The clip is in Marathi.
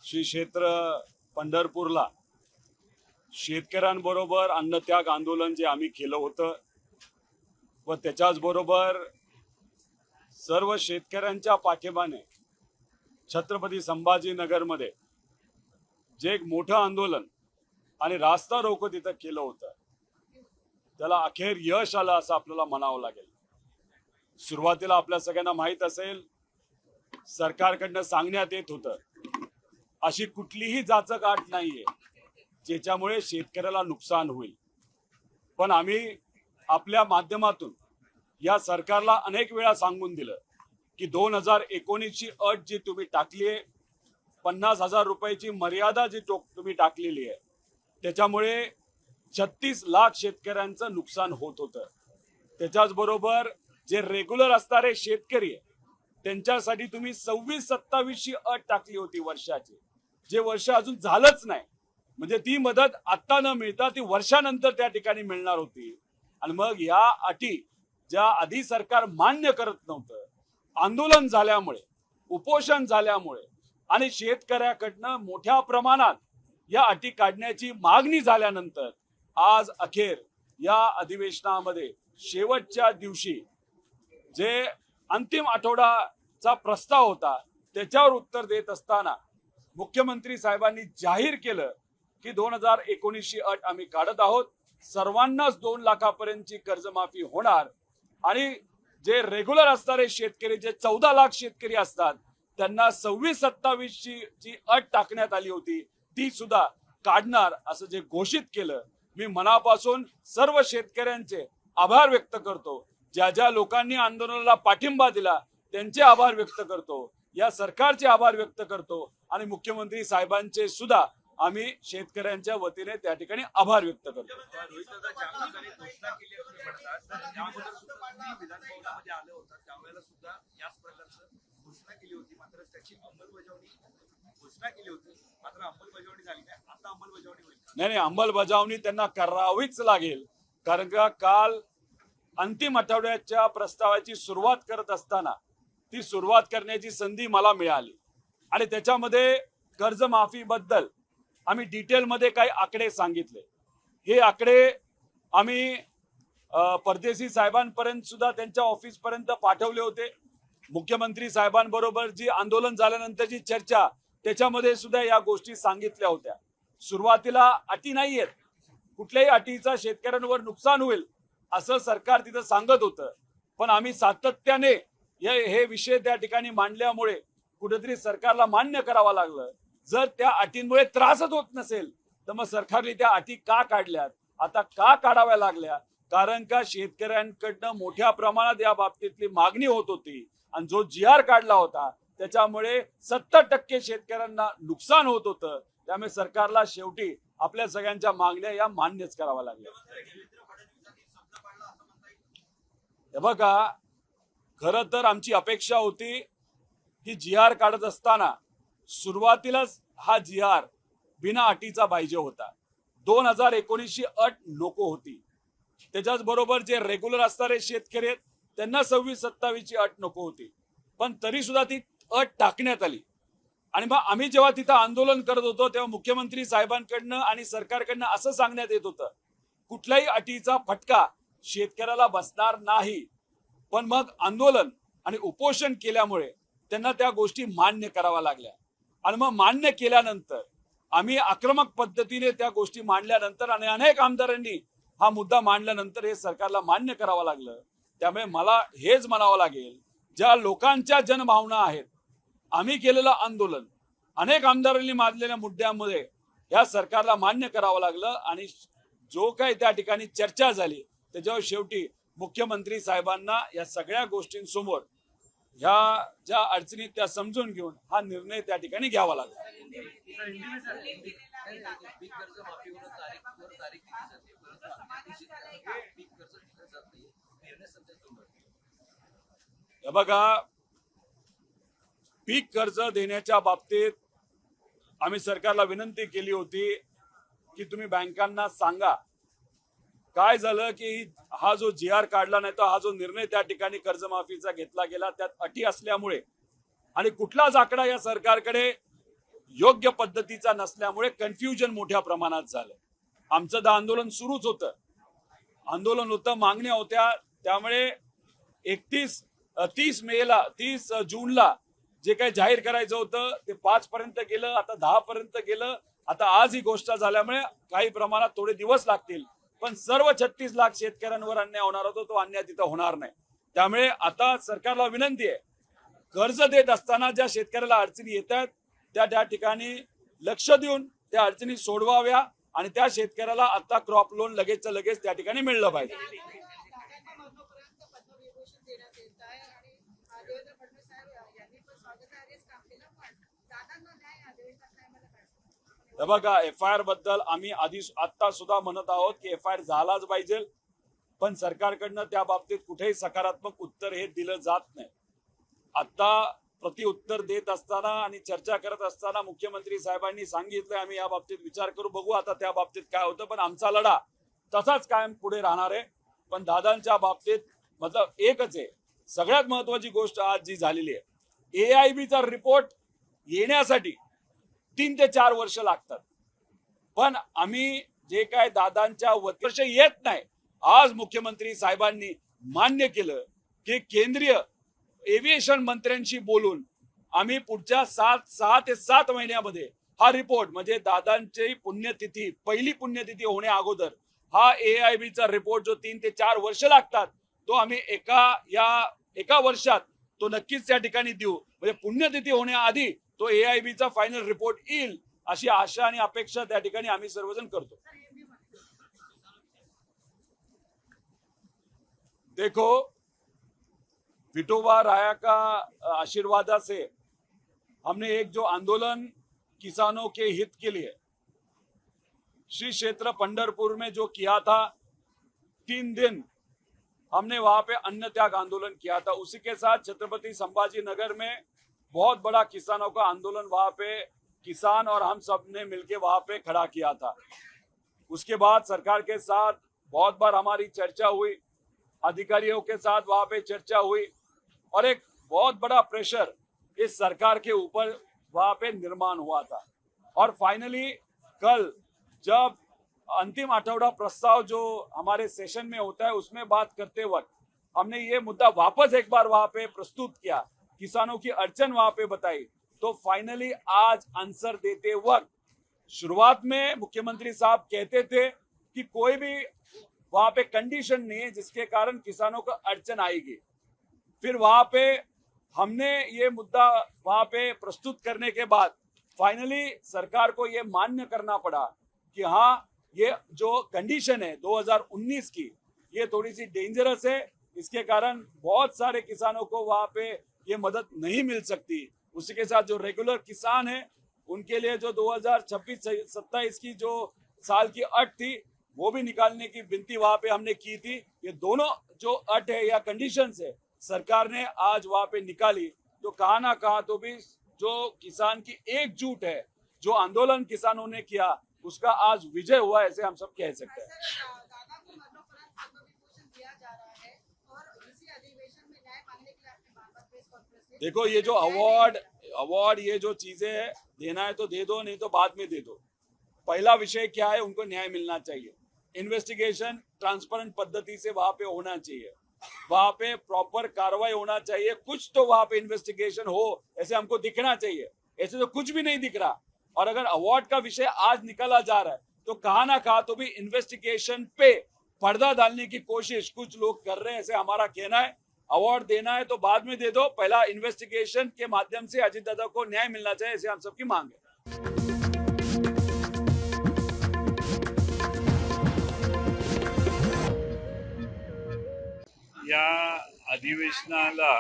श्री क्षेत्र पंढरपूरला शेतकऱ्यांबरोबर अन्नत्याग आंदोलन जे आम्ही केलं होतं व त्याच्याच बरोबर सर्व शेतकऱ्यांच्या पाठिंब्याने छत्रपती संभाजीनगरमध्ये जे एक मोठं आंदोलन आणि रास्ता रोको तिथं केलं होतं त्याला अखेर यश आलं असं आपल्याला म्हणावं लागेल। सुरुवातीला आपल्या सगळ्यांना माहित असेल सरकारकडनं सांगण्यात येत होतं अशी कुठलीही जाचक आट नाहीये ज्याच्यामुळे शेतकऱ्याला नुकसान होईल, पण आम्ही आपल्या माध्यमातून या सरकारला अनेक वेळा सांगून दिलं की 2019 ची अट जी तुम्ही टाकली आहे 50,000 रुपयाची मर्यादा जी तुम्ही टाकलेली आहे त्याच्यामुळे 36 लाख शेतकऱ्यांचं नुकसान होत होतं। त्याच्याच बरोबर जे रेग्युलर असणारे शेतकरी आहे त्यांच्यासाठी तुम्ही 26-27 ची अट टाकली होती वर्षाची, जे वर्ष अजून झालंच नाही, म्हणजे ती मदत आता न मिळता ती वर्षानंतर त्या ठिकाणी मिळणार होती। आणि मग या अटी ज्या आधी सरकार मान्य करत नव्हतं, आंदोलन झाल्यामुळे उपोषण झाल्यामुळे आणि शेतकऱ्याकडनं मोठ्या प्रमाणात या अटी काढण्याची मागणी झाल्यानंतर आज अखेर या अधिवेशनामध्ये शेवटच्या दिवशी जे अंतिम आठवड्याचा प्रस्ताव होता त्याच्यावर उत्तर देत असताना मुख्यमंत्री साहेबांनी जाहीर केलं की 2019 ची अट आम्ही काढत आहोत, सर्वांनाच 2 लाखापर्यंतची कर्जमाफी होणार आणि जे रेग्युलर असणारे शेतकरी जे 14 लाख शेतकरी असतात त्यांना 26-27 ची अट टाकण्यात आली होती ती सुद्धा काढणार असं जे घोषित केलं। मी मनापासून सर्व शेतकऱ्यांचे आभार व्यक्त करतो, ज्या ज्या लोकांनी आंदोलनाला पाठिंबा दिला त्यांचे आभार व्यक्त करतो, या सरकारचे आभार व्यक्त करतो आणि मुख्यमंत्री साहेबांचे सुद्धा आम्ही शेतकऱ्यांच्या वतीने त्या ठिकाणी आभार व्यक्त करतो। नाही, अंमलबजावणी त्यांना करावीच लागेल, कारण का काल अंतिम आठवड्याच्या प्रस्तावाची सुरुवात करत असताना ती सुरुवात करण्याची संधी मला मिळाली आणि त्याच्यामध्ये कर्जमाफी बद्दल आम्ही डिटेलमध्ये काही आकडे सांगितले। हे आकडे आम्ही परदेशी साहेबांपर्यंत सुद्धा त्यांच्या ऑफिस पर्यंत पाठवले होते। मुख्यमंत्री साहेबांबरोबर जी आंदोलन झाल्यानंतरची चर्चा त्याच्यामध्ये सुद्धा या गोष्टी सांगितल्या होत्या। सुरुवातीला अटी नाहीयेत, कुठल्याही अटीचा शेतकऱ्यांवर नुकसान होईल असं सरकार तिथं सांगत होतं, पण आम्ही सातत्याने हे विषय त्या ठिकाणी मांडल्यामुळे कुठेतरी सरकारला मान्य करावं लागलं। जर त्या अटींमुळे त्रासच होत नसेल तर मग सरकारने त्या अटी का काढल्यात, आता का काढाव्या लागल्या? कारण का शेतकऱ्यांकडनं मोठ्या प्रमाणात या बाबतीतली मागणी होत होती आणि जो GR काढला होता त्याच्यामुळे 70% शेतकऱ्यांना नुकसान होत होतं, त्यामुळे सरकारला शेवटी आपल्या सगळ्यांच्या मागण्या या मान्यच कराव्या लागल्या। हे बघा, खरं तर आमची अपेक्षा होती की GR काढत असताना सुरुवातीलाच हा GR बिना अटीचा पाहिजे होता। 2019 ची अट नको होती। त्याच्याच बरोबर जे रेग्युलर असणारे शेतकरी आहेत त्यांना 26-27 ची अट नको होती, पण तरी सुद्धा ती अट टाकण्यात आली। आणि मग आम्ही जेव्हा तिथं आंदोलन करत होतो तेव्हा मुख्यमंत्री साहेबांकडनं आणि सरकारकडनं असं सांगण्यात येत होतं कुठल्याही अटीचा फटका शेतकऱ्याला बसणार नाही, पण मग आंदोलन आणि उपोषण केल्यामुळे त्यांना त्या गोष्टी मान्य कराव्या लागल्या आणि मग मान्य केल्यानंतर आम्ही आक्रमक पद्धतीने त्या गोष्टी मांडल्यानंतर आणि अनेक आमदारांनी हा मुद्दा मांडल्यानंतर हे सरकारला मान्य करावं लागलं। त्यामुळे मला हेच म्हणावं लागेल, ज्या लोकांच्या जनभावना आहेत, आम्ही केलेलं आंदोलन अनेक आमदारांनी मांडलेल्या मुद्द्यामध्ये या सरकारला मान्य करावं लागलं आणि जो काही त्या ठिकाणी चर्चा झाली त्याच्यावर शेवटी मुख्यमंत्री साहेबांना या सगळ्या गोष्टींसमोर ह्या ज्या अडचणी त्या समजून घेऊन हा निर्णय त्या ठिकाणी घ्यावा लागला। बघा, पीक कर्ज देण्याच्या बाबतीत आम्ही सरकारला विनंती केली होती की तुम्ही बँकांना सांगा। काय झालं की हा जो GR काढला नाही तर हा जो निर्णय त्या ठिकाणी कर्जमाफीचा घेतला गेला त्यात अटी असल्यामुळे आणि कुठलाच आकडा या सरकारकडे योग्य पद्धतीचा नसल्यामुळे कन्फ्युजन मोठ्या प्रमाणात झालं. आमचं तर आंदोलन सुरूच होतं, आंदोलन होतं, मागण्या होत्या. त्यामुळे 30 जूनला जे काही जाहीर करायचं होतं ते 5 पर्यंत गेलं, आता 10 पर्यंत गेलं. आता आज ही गोष्ट झाल्यामुळे काही प्रमाणात थोडे दिवस लागतील, पण सर्व 36 लाख शेतकऱ्यांवर अन्याय होणार होता, तो अन्याय तिथं होणार नाही. त्यामुळे आता सरकारला विनंती आहे, कर्ज देत असताना ज्या शेतकऱ्याला अडचणी येतात त्या ठिकाणी लक्ष देऊन त्या अडचणी सोडवाव्या आणि त्या शेतकऱ्याला आता क्रॉप लोन लगेच त्या ठिकाणी मिळलं पाहिजे. बघा, FIR बद्दल आम्ही आता सुद्धा म्हणत आहोत की FIR झालाच पाहिजे, पण सरकारकडनं त्या बाबतीत कुठेही सकारात्मक उत्तर हे दिलं जात नाही. आता प्रति उत्तर देत असताना आणि चर्चा करत असताना मुख्यमंत्री साहेबांनी सांगितलं आम्ही या बाबतीत विचार करू, बघू आता त्या बाबतीत काय होतं, पण आमचा लढा तसाच कायम पुढे राहणार आहे. पण दादांच्या बाबतीत मतलब एकच आहे, सगळ्यात महत्वाची गोष्ट आज जी झालेली आहे, AIBचा रिपोर्ट येण्यासाठी 3 ते 4 वर्ष लागतात, पण आम्ही जे काय दादांच्या वर्ष येत नाही. आज मुख्यमंत्री साहेबांनी मान्य केलं की केंद्रीय एव्हिएशन मंत्र्यांशी बोलून आम्ही पुढच्या 6 ते 7 महिन्यामध्ये हा रिपोर्ट, म्हणजे दादांची पुण्यतिथी, पहिली पुण्यतिथी होण्या अगोदर हा AIBचा रिपोर्ट जो 3 ते 4 वर्ष लागतात, तो आम्ही एका वर्षात तो नक्कीच त्या ठिकाणी देऊ. म्हणजे पुण्यतिथी होण्याआधी तो AIBचा फायनल रिपोर्ट येईल अशी आशा आणि अपेक्षा त्या ठिकाणी आम्ही सर्वजण करतो. देखो, विठोबा राया का आशीर्वाद से हमने एक जो आंदोलन किसानों के हित के लिए श्री क्षेत्र पंढरपुर में जो किया था, 3 दिन हमने वहां पे अन्न त्याग आंदोलन किया था. उसी के साथ छत्रपति संभाजी नगर में बहुत बड़ा किसानों का आंदोलन वहां पे किसान और हम सब ने मिलकर वहां पे खड़ा किया था. उसके बाद सरकार के साथ बहुत बार हमारी चर्चा हुई, अधिकारियों के साथ वहां पे चर्चा हुई और एक बहुत बड़ा प्रेशर इस सरकार के ऊपर वहां पे निर्माण हुआ था. और फाइनली कल जब अंतिम आठवड़ा प्रस्ताव जो हमारे सेशन में होता है उसमें बात करते वक्त हमने ये मुद्दा वापस एक बार वहां पे प्रस्तुत किया, किसानों की अड़चन वहां पे बताई. तो फाइनली आज आंसर देते वक्त शुरुआत में मुख्यमंत्री साहब कहते थे कि कोई भी वहां पे कंडीशन नहीं है जिसके कारण किसानों को अड़चन आएगी. फिर वहां पे हमने ये मुद्दा वहां पे प्रस्तुत करने के बाद फाइनली सरकार को ये मान्य करना पड़ा कि हाँ, ये जो कंडीशन है 2019 की, ये थोड़ी सी डेंजरस है, इसके कारण बहुत सारे किसानों को वहां पे ये मदद नहीं मिल सकती. उसी के साथ जो रेगुलर किसान है उनके लिए जो 2026-27 की जो साल की अट थी वो भी निकालने की विनती वहां पे हमने की थी. ये दोनों जो अट है या कंडीशंस है सरकार ने आज वहां पे निकाली. तो कहा ना कहा तो भी जो किसान की एकजुट है, जो आंदोलन किसानों ने किया, उसका आज विजय हुआ, ऐसे हम सब कह सकते हैं. देखो, ये जो अवार्ड ये जो चीजें है, देना है तो दे दो, नहीं तो बाद में दे दो. पहला विषय क्या है, उनको न्याय मिलना चाहिए. इन्वेस्टिगेशन ट्रांसपेरेंट पद्धति से वहां पे होना चाहिए, वहां पे प्रॉपर कार्रवाई होना चाहिए. कुछ तो वहां पे इन्वेस्टिगेशन हो ऐसे हमको दिखना चाहिए, ऐसे तो कुछ भी नहीं दिख रहा. और अगर अवार्ड का विषय आज निकाला जा रहा है तो कहा ना कहा तो भी इन्वेस्टिगेशन पे पर्दा डालने की कोशिश कुछ लोग कर रहे हैं, ऐसे हमारा कहना है. अवार्ड देना है तो बाद में दे दो, पहला इन्वेस्टिगेशन के माध्यम से अजित दादा को न्याय मिलना चाहिए, ऐसे हम सबकी मांग है. या अधिवेशनाला